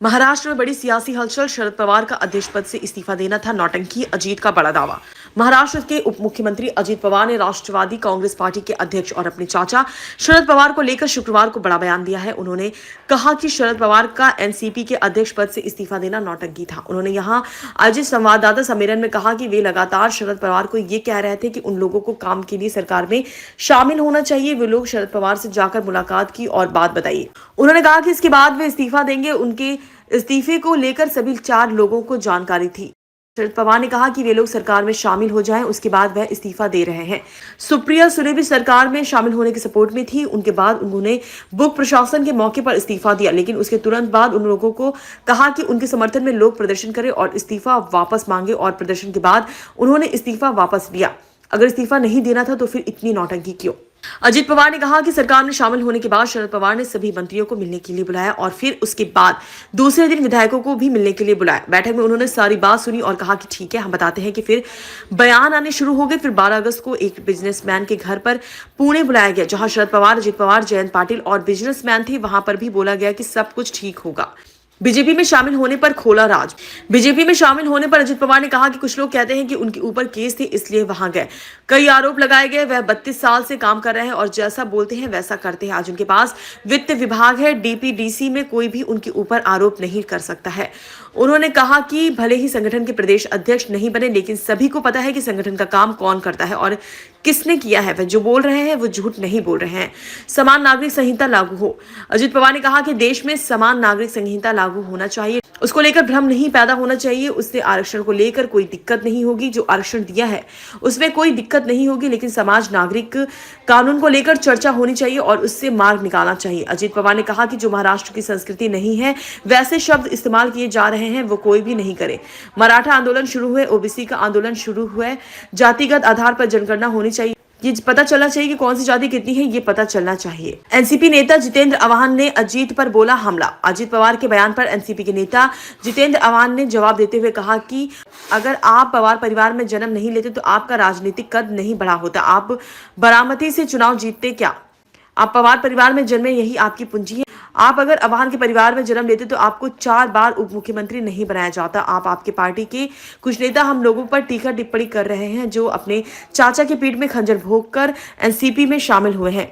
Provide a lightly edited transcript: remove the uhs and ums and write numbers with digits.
महाराष्ट्र में बड़ी सियासी हलचल। शरद पवार का अध्यक्ष पद से इस्तीफा देना था नौटंकी, अजीत का बड़ा दावा। महाराष्ट्र के उप मुख्यमंत्री अजीत पवार ने राष्ट्रवादी कांग्रेस पार्टी के अध्यक्ष और अपने चाचा शरद पवार को लेकर शुक्रवार को बड़ा बयान दिया है। उन्होंने कहा कि शरद पवार का एनसीपी के अध्यक्ष पद से इस्तीफा देना नौटंकी था। उन्होंने यहां आयोजित संवाददाता सम्मेलन में कहा कि वे लगातार शरद पवार को ये कह रहे थे कि उन लोगों को काम के लिए सरकार में शामिल होना चाहिए। वे लोग शरद पवार से जाकर मुलाकात की और बात बताई। उन्होंने कहा कि इसके बाद वे इस्तीफा देंगे। उनके इस्तीफे को लेकर सभी 4 लोगों को जानकारी थी। शरद पवार ने कहा कि वे लोग सरकार में शामिल हो जाएं, उसके बाद वह इस्तीफा दे रहे हैं। सुप्रिया सुले भी सरकार में शामिल होने के सपोर्ट में थी। उनके बाद उन्होंने बुक प्रशासन के मौके पर इस्तीफा दिया, लेकिन उसके तुरंत बाद उन लोगों को कहा कि उनके समर्थन में लोग प्रदर्शन करें और इस्तीफा वापस मांगे, और प्रदर्शन के बाद उन्होंने इस्तीफा वापस लिया। अगर इस्तीफा नहीं देना था तो फिर इतनी नौटंकी क्यों? अजीत पवार ने कहा कि सरकार में शामिल होने के बाद शरद पवार ने सभी मंत्रियों को मिलने के लिए बुलाया और फिर उसके बाद दूसरे दिन विधायकों को भी मिलने के लिए बुलाया। बैठक में उन्होंने सारी बात सुनी और कहा कि ठीक है, हम बताते हैं कि फिर बयान आने शुरू हो गए। फिर 12 अगस्त को एक बिजनेसमैन के घर पर पुणे बुलाया गया, जहां शरद पवार, अजीत पवार, जयंत पाटिल और बिजनेसमैन थे। वहां पर भी बोला गया कि सब कुछ ठीक होगा। बीजेपी में शामिल होने पर खोला राज। बीजेपी में शामिल होने पर अजित पवार ने कहा कि कुछ लोग कहते हैं कि उनके ऊपर केस थे इसलिए वहां गए। कई आरोप लगाए गए। वह 32 साल से काम कर रहे हैं और जैसा बोलते हैं वैसा करते हैं। आज उनके पास वित्त विभाग है, डीपीडीसी में कोई भी उनके ऊपर आरोप नहीं कर सकता है। उन्होंने कहा कि भले ही संगठन के प्रदेश अध्यक्ष नहीं बने, लेकिन सभी को पता है कि संगठन का काम कौन करता है और किसने किया है। वह जो बोल रहे हैं वो झूठ नहीं बोल रहे हैं। समान नागरिक संहिता लागू हो। अजित पवार ने कहा कि देश में समान नागरिक संहिता लागू होना चाहिए, उसको लेकर भ्रम नहीं पैदा होना चाहिए। उससे आरक्षण को लेकर कोई दिक्कत नहीं होगी। जो आरक्षण दिया है उसमें कोई दिक्कत नहीं होगी, लेकिन समाज नागरिक कानून को लेकर चर्चा होनी चाहिए और उससे मार्ग निकालना चाहिए। अजित पवार ने कहा कि जो महाराष्ट्र की संस्कृति नहीं है, वैसे शब्द इस्तेमाल किए जा रहे हैं, वो कोई भी नहीं करे। मराठा आंदोलन शुरू हुए, ओबीसी का आंदोलन शुरू हुआ, जातिगत आधार पर जनगणना होनी चाहिए। ये पता चलना चाहिए कि कौन सी जाति कितनी है, ये पता चलना चाहिए। एनसीपी नेता जितेंद्र अवान ने अजीत पर बोला हमला। अजीत पवार के बयान पर एनसीपी के नेता जितेंद्र अवान ने जवाब देते हुए कहा कि अगर आप पवार परिवार में जन्म नहीं लेते तो आपका राजनीतिक कद नहीं बढ़ा होता। आप बारामती से चुनाव जीतते क्या? आप पवार परिवार में जन्मे, यही आपकी पूंजी है। आप अगर अवान के परिवार में जन्म लेते तो आपको 4 बार उप मुख्यमंत्री नहीं बनाया जाता। आपके पार्टी के कुछ नेता हम लोगों पर टीका टिप्पणी कर रहे हैं, जो अपने चाचा की पीठ में खंजर भोंक कर एनसीपी में शामिल हुए हैं।